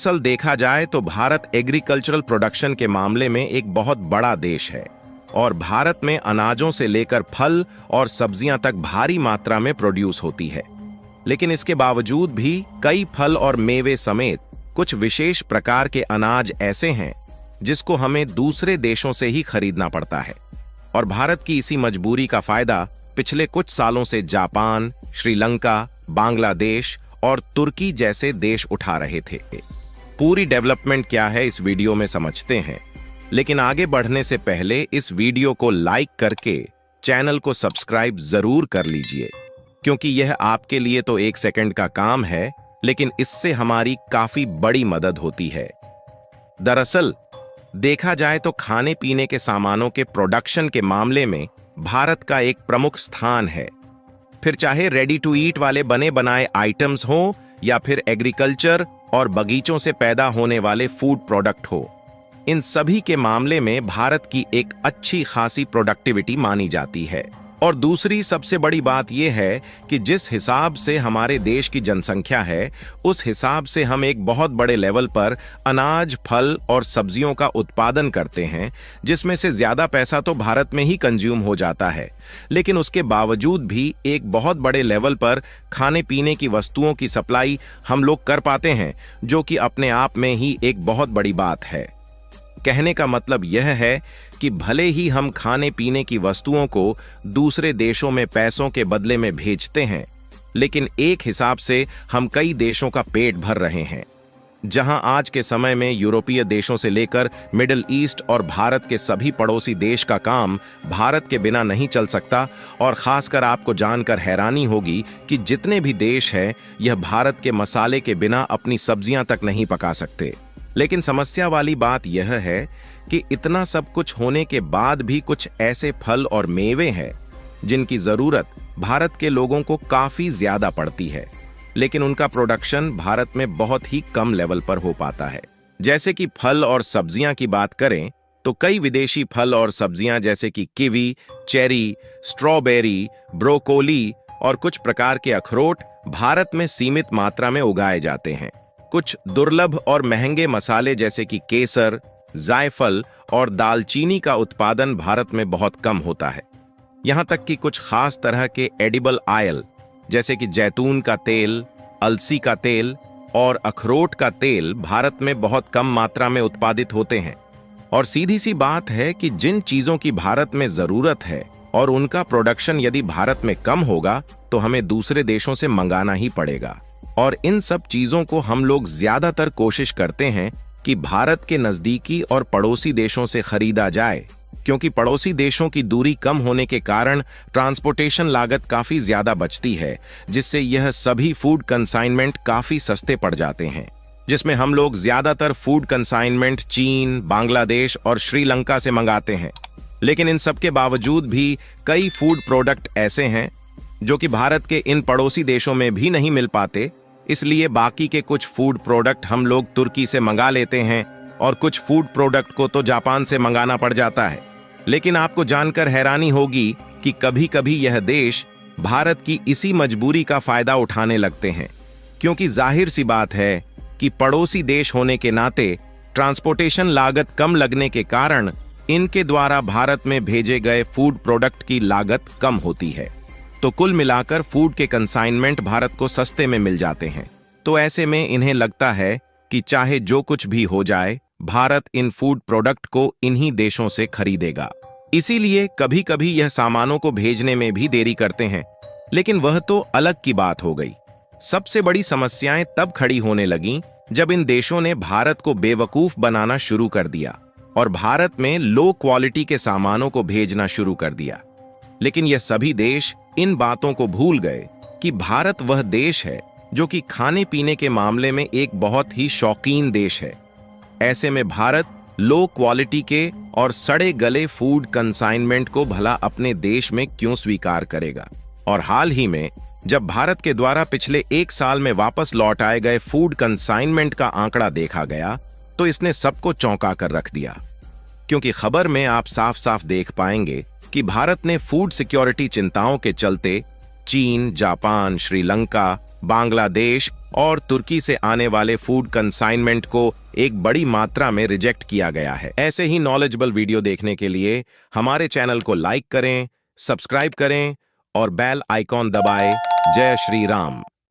दरअसल देखा जाए तो भारत एग्रीकल्चरल प्रोडक्शन के मामले में एक बहुत बड़ा देश है और भारत में अनाजों से लेकर फल और सब्जियां तक भारी मात्रा में प्रोड्यूस होती है। लेकिन इसके बावजूद भी कई फल और मेवे समेत कुछ विशेष प्रकार के अनाज ऐसे हैं जिसको हमें दूसरे देशों से ही खरीदना पड़ता है। और भारत की इसी मजबूरी का फायदा पिछले कुछ सालों से जापान, श्रीलंका, बांग्लादेश और तुर्की जैसे देश उठा रहे थे। पूरी डेवलपमेंट क्या है इस वीडियो में समझते हैं, लेकिन आगे बढ़ने से पहले इस वीडियो को लाइक करके चैनल को सब्सक्राइब जरूर कर लीजिए, क्योंकि यह आपके लिए तो 1 सेकंड का काम है, लेकिन इससे हमारी काफी बड़ी मदद होती है। दरअसल देखा जाए तो खाने पीने के सामानों के प्रोडक्शन के मामले में भारत का एक प्रमुख स्थान है। फिर चाहे रेडी टू ईट वाले बने बनाए आइटम्स हो या फिर एग्रीकल्चर और बगीचों से पैदा होने वाले फूड प्रोडक्ट हो, इन सभी के मामले में भारत की एक अच्छी खासी प्रोडक्टिविटी मानी जाती है। और दूसरी सबसे बड़ी बात यह है कि जिस हिसाब से हमारे देश की जनसंख्या है, उस हिसाब से हम एक बहुत बड़े लेवल पर अनाज, फल और सब्जियों का उत्पादन करते हैं, जिसमें से ज्यादा पैसा तो भारत में ही कंज्यूम हो जाता है। लेकिन उसके बावजूद भी एक बहुत बड़े लेवल पर खाने पीने की वस्तुओं की सप्लाई हम लोग कर पाते हैं, जो कि अपने आप में ही एक बहुत बड़ी बात है। कहने का मतलब यह है कि भले ही हम खाने पीने की वस्तुओं को दूसरे देशों में पैसों के बदले में भेजते हैं, लेकिन एक हिसाब से हम कई देशों का पेट भर रहे हैं। जहां आज के समय में यूरोपीय देशों से लेकर मिडिल ईस्ट और भारत के सभी पड़ोसी देश का काम भारत के बिना नहीं चल सकता। और खासकर आपको जानकर हैरानी होगी कि जितने भी देश हैं, यह भारत के मसाले के बिना अपनी सब्जियां तक नहीं पका सकते। लेकिन समस्या वाली बात यह है कि इतना सब कुछ होने के बाद भी कुछ ऐसे फल और मेवे हैं जिनकी जरूरत भारत के लोगों को काफी ज्यादा पड़ती है, लेकिन उनका प्रोडक्शन भारत में बहुत ही कम लेवल पर हो पाता है। जैसे कि फल और सब्जियां की बात करें तो कई विदेशी फल और सब्जियां जैसे कि कीवी, चेरी, स्ट्रॉबेरी, ब्रोकोली और कुछ प्रकार के अखरोट भारत में सीमित मात्रा में उगाए जाते हैं। कुछ दुर्लभ और महंगे मसाले जैसे कि केसर, जायफल और दालचीनी का उत्पादन भारत में बहुत कम होता है। यहां तक कि कुछ खास तरह के एडिबल ऑयल जैसे कि जैतून का तेल, अलसी का तेल और अखरोट का तेल भारत में बहुत कम मात्रा में उत्पादित होते हैं। और सीधी सी बात है कि जिन चीजों की भारत में जरूरत है और उनका प्रोडक्शन यदि भारत में कम होगा तो हमें दूसरे देशों से मंगाना ही पड़ेगा। और इन सब चीजों को हम लोग ज्यादातर कोशिश करते हैं कि भारत के नजदीकी और पड़ोसी देशों से खरीदा जाए, क्योंकि पड़ोसी देशों की दूरी कम होने के कारण ट्रांसपोर्टेशन लागत काफी ज्यादा बचती है, जिससे यह सभी फूड कंसाइनमेंट काफी सस्ते पड़ जाते हैं। जिसमें हम लोग ज्यादातर फूड कंसाइनमेंट चीन, बांग्लादेश और श्रीलंका से मंगाते हैं। लेकिन इन सब के बावजूद भी कई फूड प्रोडक्ट ऐसे हैं जो कि भारत के इन पड़ोसी देशों में भी नहीं मिल पाते, इसलिए बाकी के कुछ फूड प्रोडक्ट हम लोग तुर्की से मंगा लेते हैं और कुछ फूड प्रोडक्ट को तो जापान से मंगाना पड़ जाता है। लेकिन आपको जानकर हैरानी होगी कि कभी कभी यह देश भारत की इसी मजबूरी का फायदा उठाने लगते हैं, क्योंकि जाहिर सी बात है कि पड़ोसी देश होने के नाते ट्रांसपोर्टेशन लागत कम लगने के कारण इनके द्वारा भारत में भेजे गए फूड प्रोडक्ट की लागत कम होती है। तो कुल मिलाकर फूड के कंसाइनमेंट भारत को सस्ते में मिल जाते हैं। तो ऐसे में इन्हें लगता है कि चाहे जो कुछ भी हो जाए, भारत इन फूड प्रोडक्ट को इन्हीं देशों से खरीदेगा। इसीलिए कभी कभी यह सामानों को भेजने में भी देरी करते हैं। लेकिन वह तो अलग की बात हो गई। सबसे बड़ी समस्याएं तब खड़ी होने लगीं जब इन देशों ने भारत को बेवकूफ बनाना शुरू कर दिया और भारत में लो क्वालिटी के सामानों को भेजना शुरू कर दिया। लेकिन यह सभी देश इन बातों को भूल गए कि भारत वह देश है जो कि खाने पीने के मामले में एक बहुत ही शौकीन देश है। ऐसे में भारत लो क्वालिटी के और सड़े गले फूड कंसाइनमेंट को भला अपने देश में क्यों स्वीकार करेगा। और हाल ही में जब भारत के द्वारा पिछले 1 साल में वापस लौट आए गए फूड कंसाइनमेंट का आंकड़ा देखा गया तो इसने सबको चौंका कर रख दिया, क्योंकि खबर में आप साफ साफ देख पाएंगे कि भारत ने फूड सिक्योरिटी चिंताओं के चलते चीन, जापान, श्रीलंका, बांग्लादेश और तुर्की से आने वाले फूड कंसाइनमेंट को एक बड़ी मात्रा में रिजेक्ट किया गया है। ऐसे ही नॉलेजेबल वीडियो देखने के लिए हमारे चैनल को लाइक करें, सब्सक्राइब करें और बेल आइकॉन दबाएं। जय श्री राम।